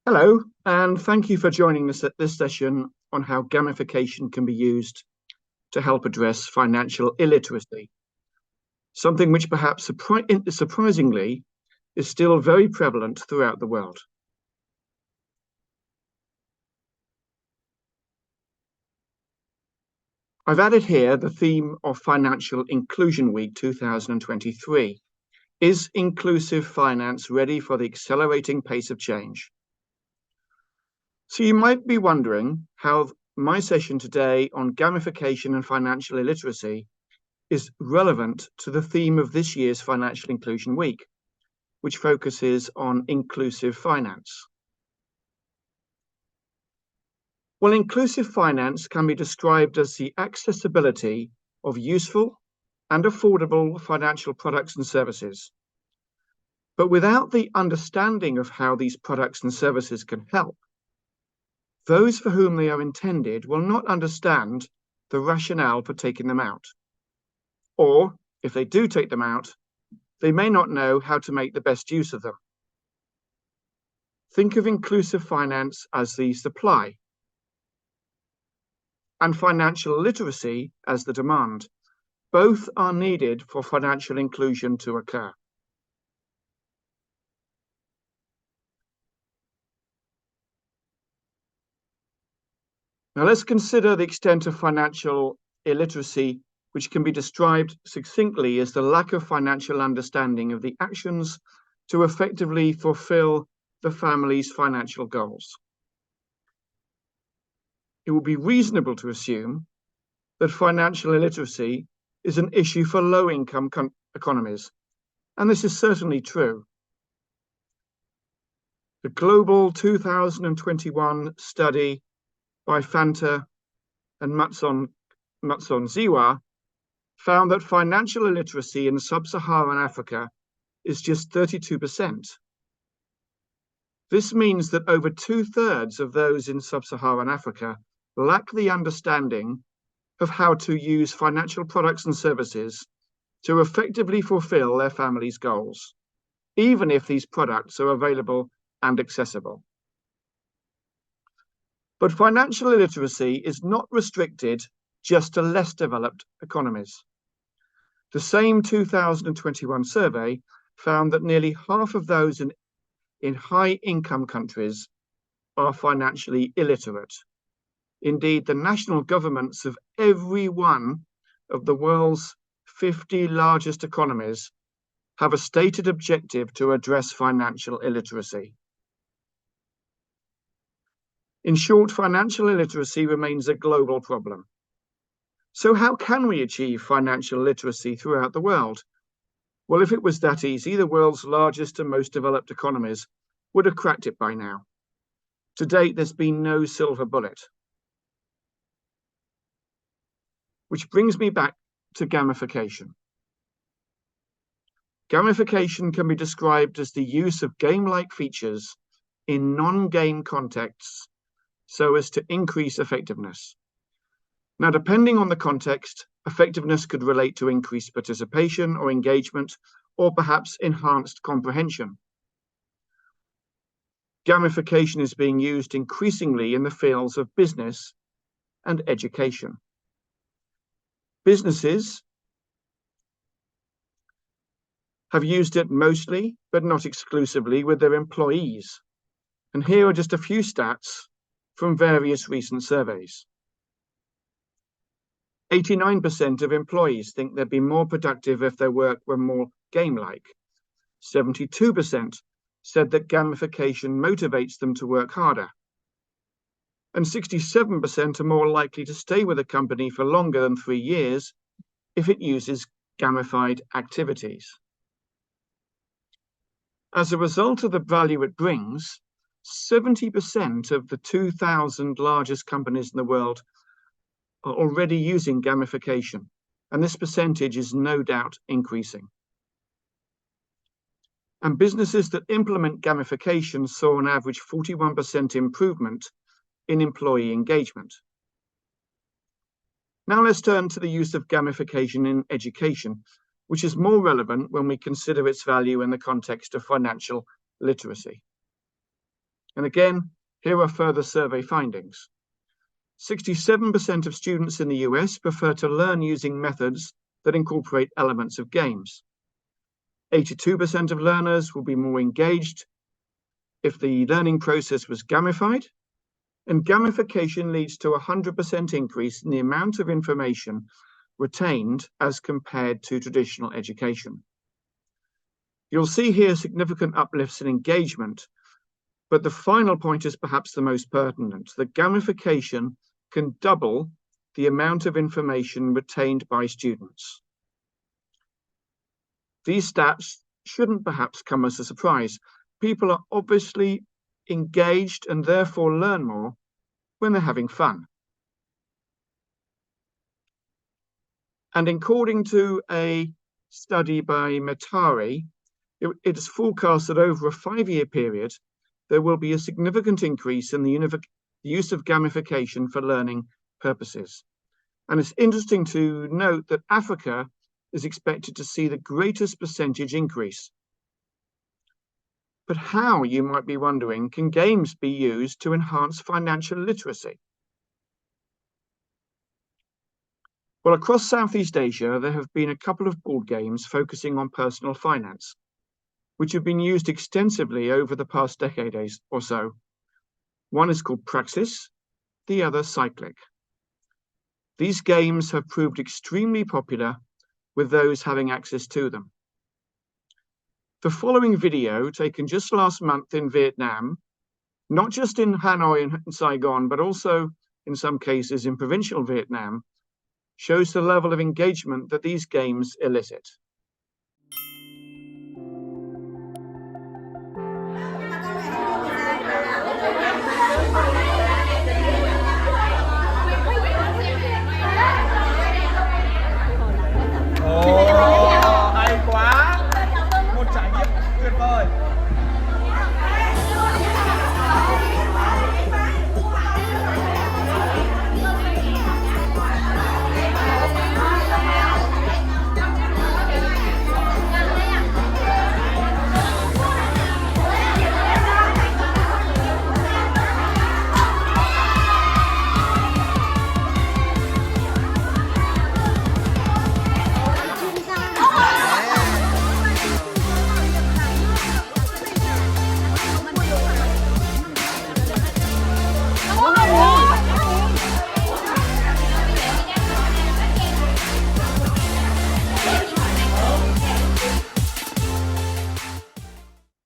Hello, and thank you for joining us at this session on how gamification can be used to help address financial illiteracy, something which perhaps surprisingly is still very prevalent throughout the world. I've added here the theme of Financial Inclusion Week 2023. Is inclusive finance ready for the accelerating pace of change? So you might be wondering how my session today on gamification and financial illiteracy is relevant to the theme of this year's Financial Inclusion Week, which focuses on inclusive finance. Well, inclusive finance can be described as the accessibility of useful and affordable financial products and services. But without the understanding of how these products and services can help, those for whom they are intended will not understand the rationale for taking them out. Or, if they do take them out, they may not know how to make the best use of them. Think of inclusive finance as the supply and financial literacy as the demand. Both are needed for financial inclusion to occur. Now let's consider the extent of financial illiteracy, which can be described succinctly as the lack of financial understanding of the actions to effectively fulfill the family's financial goals. It would be reasonable to assume that financial illiteracy is an issue for low-income economies, and this is certainly true. The global 2021 study by Fanta and Matson-Ziwa found that financial illiteracy in sub-Saharan Africa is just 32%. This means that over 2/3 of those in sub-Saharan Africa lack the understanding of how to use financial products and services to effectively fulfill their family's goals, even if these products are available and accessible. But financial illiteracy is not restricted just to less developed economies. The same 2021 survey found that nearly half of those in high-income countries are financially illiterate. Indeed, the national governments of every one of the world's 50 largest economies have a stated objective to address financial illiteracy. In short, financial illiteracy remains a global problem. So how can we achieve financial literacy throughout the world? Well, if it was that easy, the world's largest and most developed economies would have cracked it by now. To date, there's been no silver bullet. Which brings me back to gamification. Gamification can be described as the use of game-like features in non-game contexts so as to increase effectiveness. Now, depending on the context, effectiveness could relate to increased participation or engagement, or perhaps enhanced comprehension. Gamification is being used increasingly in the fields of business and education. Businesses have used it mostly, but not exclusively, with their employees. And here are just a few stats from various recent surveys. 89% of employees think they'd be more productive if their work were more game-like. 72% said that gamification motivates them to work harder. And 67% are more likely to stay with a company for longer than 3 years if it uses gamified activities. As a result of the value it brings, 70% of the 2,000 largest companies in the world are already using gamification, and this percentage is no doubt increasing. And businesses that implement gamification saw an average 41% improvement in employee engagement. Now let's turn to the use of gamification in education, which is more relevant when we consider its value in the context of financial literacy. And again, here are further survey findings. 67% of students in the US prefer to learn using methods that incorporate elements of games. 82% of learners will be more engaged if the learning process was gamified, and gamification leads to a 100% increase in the amount of information retained as compared to traditional education. You'll see here significant uplifts in engagement, but the final point is perhaps the most pertinent. The gamification can double the amount of information retained by students. These stats shouldn't perhaps come as a surprise. People are obviously engaged and therefore learn more when they're having fun. And according to a study by Matari, it is forecast that over a 5-year period, there will be a significant increase in the use of gamification for learning purposes. And it's interesting to note that Africa is expected to see the greatest percentage increase. But how, you might be wondering, can games be used to enhance financial literacy? Well, across Southeast Asia, there have been a couple of board games focusing on personal finance, which have been used extensively over the past decade or so. One is called Praxis, the other Cyclic. These games have proved extremely popular with those having access to them. The following video, taken just last month in Vietnam, not just in Hanoi and Saigon, but also in some cases in provincial Vietnam, shows the level of engagement that these games elicit. Hay quá. Một trải nghiệm tuyệt vời.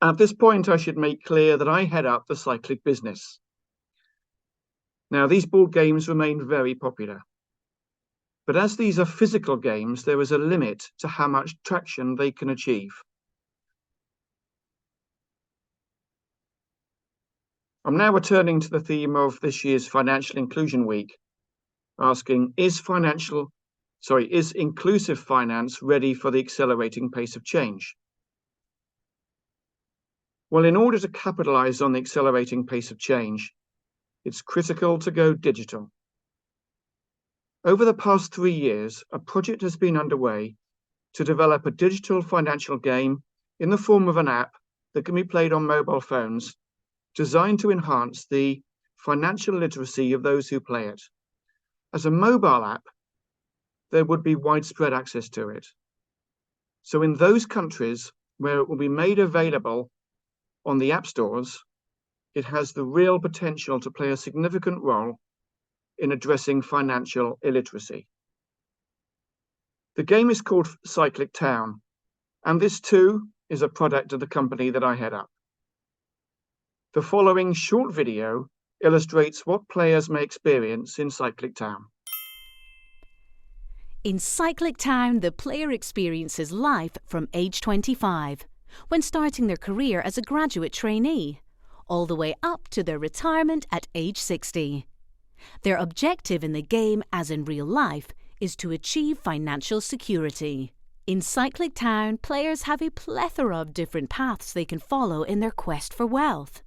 At this point, I should make clear that I head up the Cyclic business. Now, these board games remain very popular. But as these are physical games, there is a limit to how much traction they can achieve. I'm now returning to the theme of this year's Financial Inclusion Week, asking, is inclusive finance ready for the accelerating pace of change? Well, in order to capitalize on the accelerating pace of change, it's critical to go digital. Over the past 3 years, a project has been underway to develop a digital financial game in the form of an app that can be played on mobile phones, designed to enhance the financial literacy of those who play it. As a mobile app, there would be widespread access to it. So in those countries where it will be made available on the app stores, it has the real potential to play a significant role in addressing financial illiteracy. The game is called Cyclic Town, and this too is a product of the company that I head up. The following short video illustrates what players may experience in Cyclic Town. In Cyclic Town, the player experiences life from age 25, when starting their career as a graduate trainee, all the way up to their retirement at age 60. Their objective in the game, as in real life, is to achieve financial security. In Cyclic Town, players have a plethora of different paths they can follow in their quest for wealth.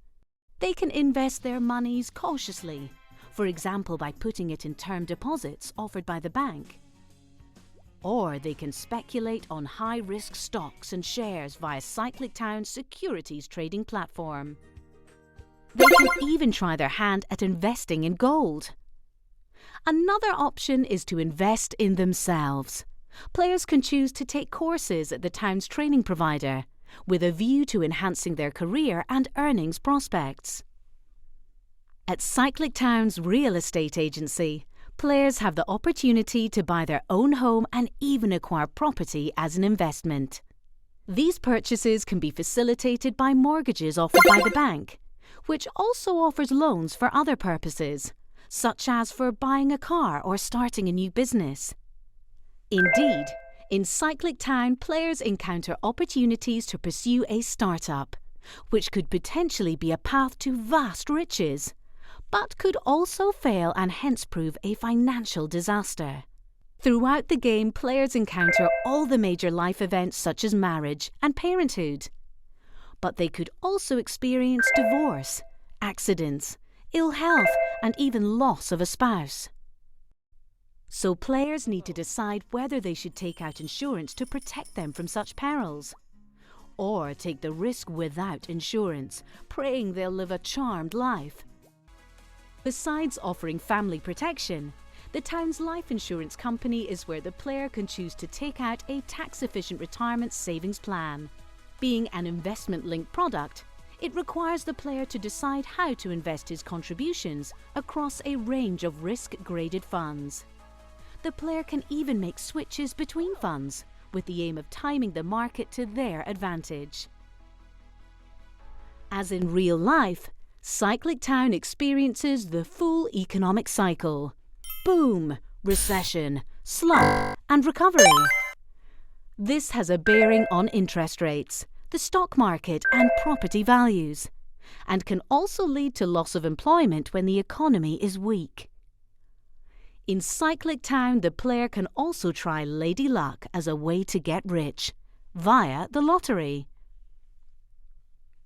They can invest their monies cautiously, for example by putting it in term deposits offered by the bank. Or they can speculate on high-risk stocks and shares via Cyclic Town's securities trading platform. They can even try their hand at investing in gold. Another option is to invest in themselves. Players can choose to take courses at the town's training provider, with a view to enhancing their career and earnings prospects. At Cyclic Town's real estate agency, players have the opportunity to buy their own home and even acquire property as an investment. These purchases can be facilitated by mortgages offered by the bank, which also offers loans for other purposes, such as for buying a car or starting a new business. Indeed, in Cyclic Town, players encounter opportunities to pursue a startup, which could potentially be a path to vast riches, but could also fail and hence prove a financial disaster. Throughout the game, players encounter all the major life events such as marriage and parenthood. But they could also experience divorce, accidents, ill health, and even loss of a spouse. So players need to decide whether they should take out insurance to protect them from such perils, or take the risk without insurance, praying they'll live a charmed life. Besides offering family protection, the town's life insurance company is where the player can choose to take out a tax-efficient retirement savings plan. Being an investment-linked product, it requires the player to decide how to invest his contributions across a range of risk-graded funds. The player can even make switches between funds, with the aim of timing the market to their advantage. As in real life, Cyclic Town experiences the full economic cycle: boom, recession, slump, and recovery. This has a bearing on interest rates, the stock market, and property values, and can also lead to loss of employment when the economy is weak. In Cyclic Town, the player can also try Lady Luck as a way to get rich, via the lottery.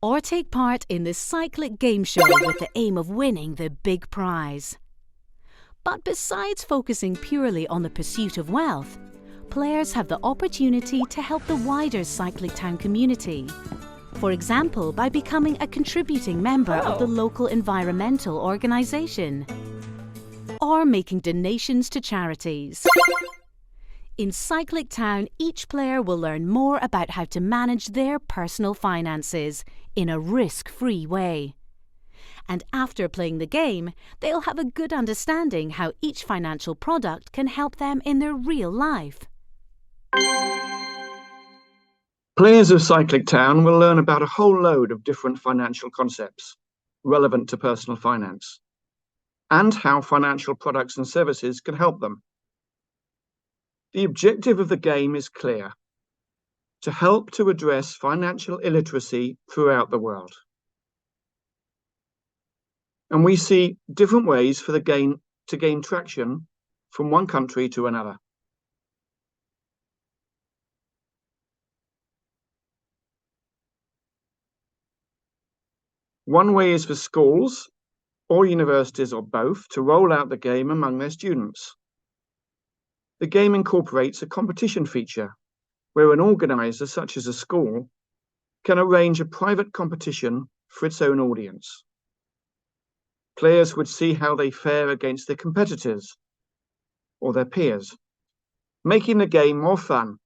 Or take part in the Cyclic game show with the aim of winning the big prize. But besides focusing purely on the pursuit of wealth, players have the opportunity to help the wider Cyclic Town community. For example, by becoming a contributing member of the local environmental organisation, or making donations to charities. In Cyclic Town, each player will learn more about how to manage their personal finances in a risk-free way. And after playing the game, they'll have a good understanding how each financial product can help them in their real life. Players of Cyclic Town will learn about a whole load of different financial concepts relevant to personal finance, and how financial products and services can help them. The objective of the game is clear: to help to address financial illiteracy throughout the world. And we see different ways for the game to gain traction from one country to another. One way is for schools or universities or both to roll out the game among their students. The game incorporates a competition feature where an organizer, such as a school, can arrange a private competition for its own audience. Players would see how they fare against their competitors or their peers, making the game more fun,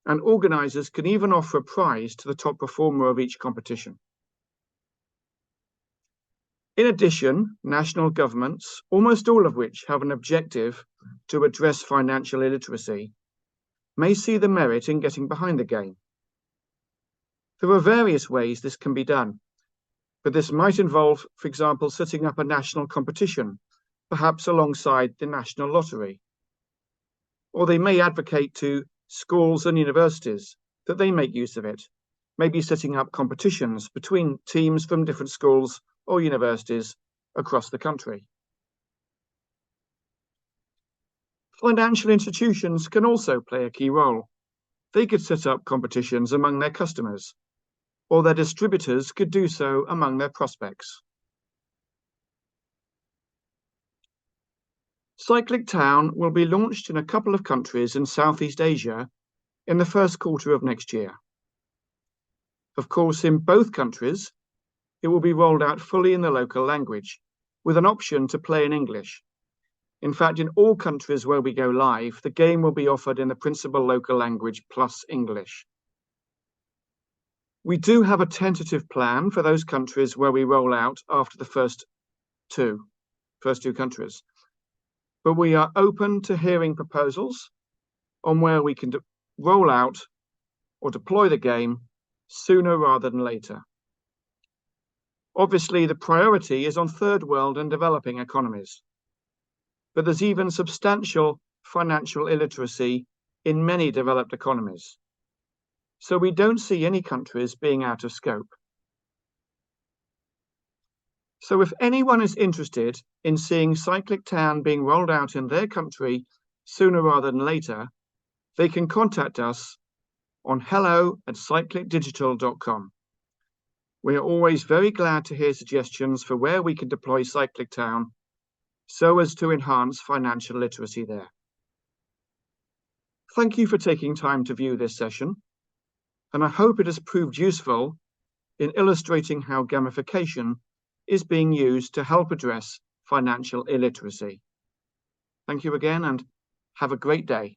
and organizers can even offer a prize to the top performer of each competition. In addition, national governments, almost all of which have an objective to address financial illiteracy, may see the merit in getting behind the game. There are various ways this can be done, but this might involve, for example, setting up a national competition, perhaps alongside the national lottery. Or they may advocate to schools and universities that they make use of it, maybe setting up competitions between teams from different schools or universities across the country. Financial institutions can also play a key role. They could set up competitions among their customers, or their distributors could do so among their prospects. Cyclic Town will be launched in a couple of countries in Southeast Asia in the first quarter of next year. Of course, in both countries, it will be rolled out fully in the local language, with an option to play in English. In fact, in all countries where we go live, the game will be offered in the principal local language plus English. We do have a tentative plan for those countries where we roll out after the first two countries, but we are open to hearing proposals on where we can roll out or deploy the game sooner rather than later. Obviously, the priority is on third world and developing economies, but there's even substantial financial illiteracy in many developed economies. So we don't see any countries being out of scope. So if anyone is interested in seeing Cyclic Town being rolled out in their country sooner rather than later, they can contact us on hello@cyclicdigital.com. We are always very glad to hear suggestions for where we can deploy Cyclic Town so as to enhance financial literacy there. Thank you for taking time to view this session, and I hope it has proved useful in illustrating how gamification is being used to help address financial illiteracy. Thank you again, and have a great day.